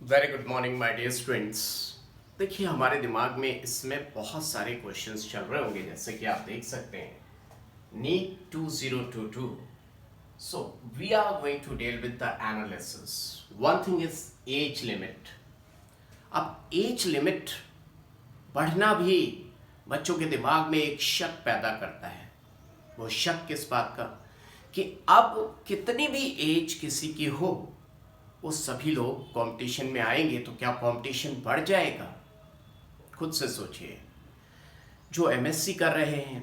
Very good morning my dear students. देखिए, हमारे दिमाग में इसमें बहुत सारे क्वेश्चंस चल रहे होंगे, जैसे कि आप देख सकते हैं NEET 2022। So we are going to deal with the analysis. One thing is age limit. अब एज लिमिट बढ़ना भी बच्चों के दिमाग में एक शक पैदा करता है। वो शक किस बात का कि अब कितनी भी एज किसी की हो, वो सभी लोग कंपटीशन में आएंगे तो क्या कंपटीशन बढ़ जाएगा? खुद से सोचिए। जो एमएससी कर रहे हैं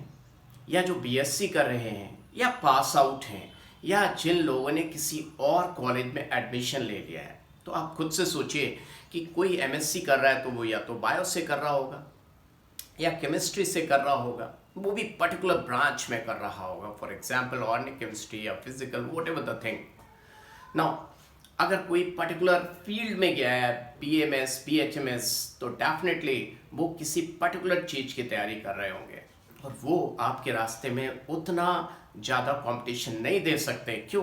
या जो बीएससी कर रहे हैं या पास आउट हैं या जिन लोगों ने किसी और कॉलेज में एडमिशन ले लिया है, तो आप खुद से सोचिए कि कोई एमएससी कर रहा है तो वो या तो बायो से कर रहा होगा या केमिस्ट्री से कर रहा होगा, वो भी पर्टिकुलर ब्रांच में कर रहा होगा, फॉर एग्जाम्पल ऑर्गेनिक केमिस्ट्री या physical, what ever the thing. Now अगर कोई पर्टिकुलर फील्ड में गया है, बीएमएस बीएचएमएस, तो डेफिनेटली वो किसी पर्टिकुलर चीज़ की तैयारी कर रहे होंगे और वो आपके रास्ते में उतना ज़्यादा कंपटीशन नहीं दे सकते। क्यों?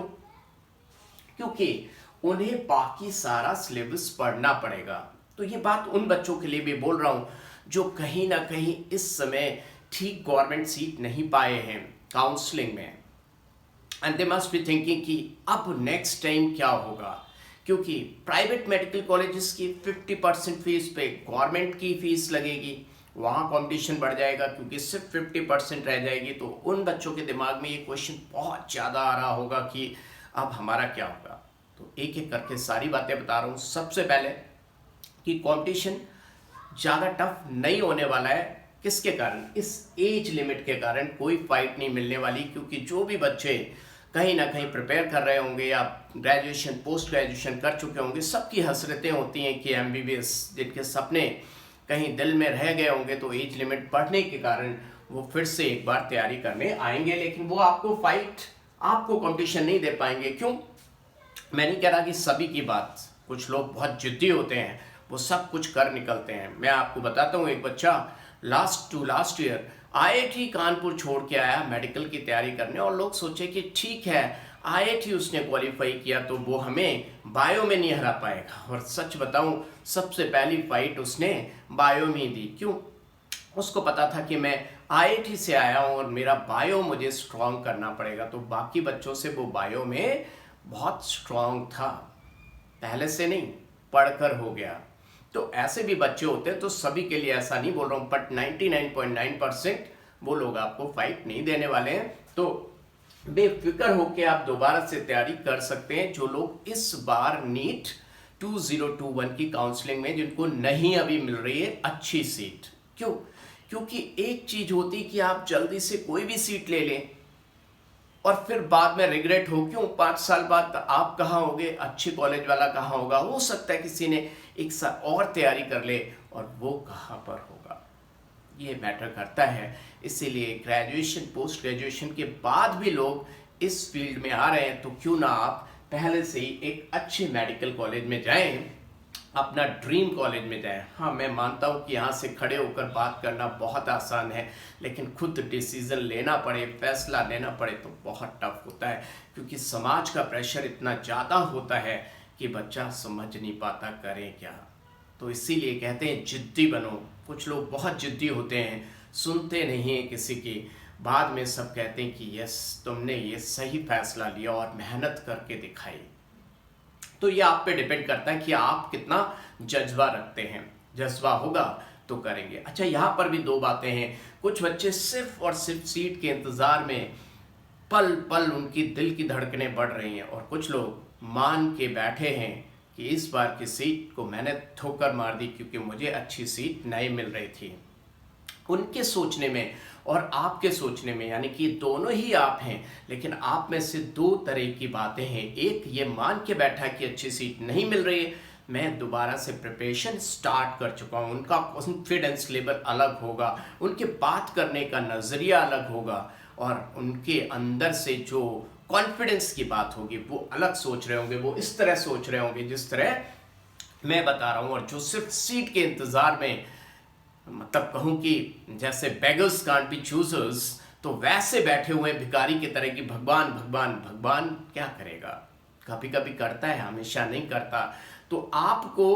क्योंकि उन्हें बाकी सारा सिलेबस पढ़ना पड़ेगा। तो ये बात उन बच्चों के लिए भी बोल रहा हूँ जो कहीं ना कहीं इस समय ठीक गवर्नमेंट सीट नहीं पाए हैं काउंसलिंग में, and they must be thinking कि अब नेक्स्ट टाइम क्या होगा, क्योंकि प्राइवेट मेडिकल कॉलेजेस की 50% फीस पे गवर्नमेंट की फीस लगेगी, वहाँ कंपटीशन बढ़ जाएगा क्योंकि सिर्फ 50% रह जाएगी। तो उन बच्चों के दिमाग में ये क्वेश्चन बहुत ज़्यादा आ रहा होगा कि अब हमारा क्या होगा। तो एक एक करके सारी बातें बता रहा हूँ। सबसे पहले कि कंपटीशन ज़्यादा टफ नहीं होने वाला है। किसके कारण? इस एज लिमिट के कारण कोई फाइट नहीं मिलने वाली, क्योंकि जो भी बच्चे कहीं ना कहीं प्रिपेयर कर रहे होंगे या ग्रेजुएशन पोस्ट ग्रेजुएशन कर चुके होंगे, सबकी हसरतें होती हैं कि एमबीबीएस, जिनके सपने कहीं दिल में रह गए होंगे, तो एज लिमिट बढ़ने के कारण वो फिर से एक बार तैयारी करने आएंगे, लेकिन वो आपको कंपटीशन नहीं दे पाएंगे। क्यों? मैं नहीं कह रहा कि सभी की बात, कुछ लोग बहुत जिद्दी होते हैं, वो सब कुछ कर निकलते हैं। मैं आपको बताता हूँ, एक बच्चा लास्ट ईयर आईआईटी कानपुर छोड़ के आया मेडिकल की तैयारी करने, और लोग सोचे कि ठीक है आईआईटी उसने क्वालिफाई किया तो वो हमें बायो में नहीं हरा पाएगा, और सच बताऊं सबसे पहली फाइट उसने बायो में दी। क्यों? उसको पता था कि मैं आईआईटी से आया हूँ और मेरा बायो मुझे स्ट्रांग करना पड़ेगा। तो बाकी बच्चों से वो बायो में बहुत स्ट्रांग था, पहले से नहीं, पढ़कर हो गया। तो ऐसे भी बच्चे होते हैं, तो सभी के लिए ऐसा नहीं बोल रहा हूँ, बट 99.9% वो लोग आपको फाइट नहीं देने वाले हैं। तो बेफिक्र होकर आप दोबारा से तैयारी कर सकते हैं, जो लोग इस बार नीट 2021 की काउंसलिंग में जिनको नहीं अभी मिल रही है अच्छी सीट। क्यों? क्योंकि एक चीज होती कि आप जल्दी से कोई भी सीट ले लें और फिर बाद में रिग्रेट हो। क्यों? 5 साल बाद आप कहाँ होगे, अच्छे कॉलेज वाला कहाँ होगा, हो सकता है किसी ने एक साल और तैयारी कर ले और वो कहाँ पर होगा, ये मैटर करता है। इसीलिए ग्रेजुएशन पोस्ट ग्रेजुएशन के बाद भी लोग इस फील्ड में आ रहे हैं, तो क्यों ना आप पहले से ही एक अच्छे मेडिकल कॉलेज में जाएं, अपना ड्रीम कॉलेज में जाएं। हाँ, मैं मानता हूँ कि यहाँ से खड़े होकर बात करना बहुत आसान है, लेकिन खुद डिसीजन लेना पड़े, फैसला लेना पड़े तो बहुत टफ होता है, क्योंकि समाज का प्रेशर इतना ज़्यादा होता है कि बच्चा समझ नहीं पाता करें क्या। तो इसीलिए कहते हैं जिद्दी बनो। कुछ लोग बहुत जिद्दी होते हैं, सुनते नहीं हैं किसी की, बाद में सब कहते हैं कि यस तुमने ये सही फैसला लिया और मेहनत करके दिखाई। तो ये आप पे डिपेंड करता है कि आप कितना जज्बा रखते हैं। जज्बा होगा तो करेंगे। अच्छा, यहाँ पर भी दो बातें हैं। कुछ बच्चे सिर्फ और सिर्फ सीट के इंतज़ार में पल पल उनकी दिल की धड़कनें बढ़ रही हैं, और कुछ लोग मान के बैठे हैं कि इस बार की सीट को मैंने ठोकर मार दी क्योंकि मुझे अच्छी सीट नहीं मिल रही थी। उनके सोचने में और आपके सोचने में, यानी कि दोनों ही आप हैं, लेकिन आप में से दो तरह की बातें हैं। एक ये मान के बैठा कि अच्छी सीट नहीं मिल रही है, मैं दोबारा से प्रिपरेशन स्टार्ट कर चुका हूँ। उनका कॉन्फिडेंस लेवल अलग होगा, उनके बात करने का नज़रिया अलग होगा, और उनके अंदर से जो कॉन्फिडेंस की बात होगी वो अलग सोच रहे होंगे, वो इस तरह सोच रहे होंगे जिस तरह मैं बता रहा हूँ। और जो सिर्फ सीट के इंतज़ार में, मतलब कहूँ कि जैसे बेगर्स कांट बी चूजर्स, तो वैसे बैठे हुए भिखारी की तरह की भगवान भगवान भगवान क्या करेगा। कभी कभी करता है, हमेशा नहीं करता। तो आपको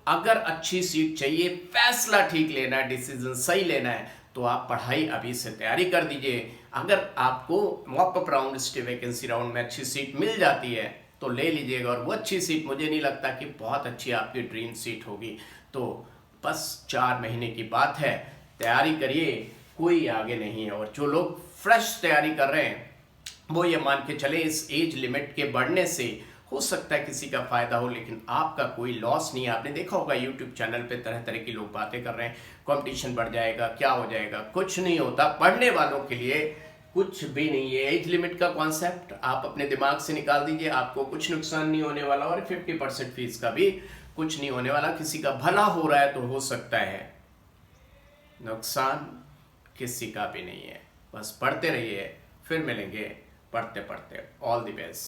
अगर अच्छी सीट चाहिए, फैसला ठीक लेना है, डिसीजन सही लेना है, तो आप पढ़ाई अभी से तैयारी कर दीजिए। अगर आपको mock-up round, stay vacancy round में अच्छी सीट मिल जाती है तो ले लीजिएगा, और वो अच्छी सीट मुझे नहीं लगता कि बहुत अच्छी आपकी ड्रीम सीट होगी। तो बस 4 महीने की बात है, तैयारी करिए, कोई आगे नहीं है। और जो लोग फ्रेश तैयारी कर रहे हैं वो ये मान के चले इस एज लिमिट के बढ़ने से हो सकता है किसी का फायदा हो, लेकिन आपका कोई लॉस नहीं है। आपने देखा होगा यूट्यूब चैनल पे तरह तरह के लोग बातें कर रहे हैं, कंपटीशन बढ़ जाएगा, क्या हो जाएगा, कुछ नहीं होता। पढ़ने वालों के लिए कुछ भी नहीं है। एज लिमिट का कॉन्सेप्ट आप अपने दिमाग से निकाल दीजिए, आपको कुछ नुकसान नहीं होने वाला, और 50% फीस का भी कुछ नहीं होने वाला। किसी का भला हो रहा है तो हो सकता है, नुकसान किसी का भी नहीं है। बस पढ़ते रहिए, फिर मिलेंगे पढ़ते पढ़ते। All the best.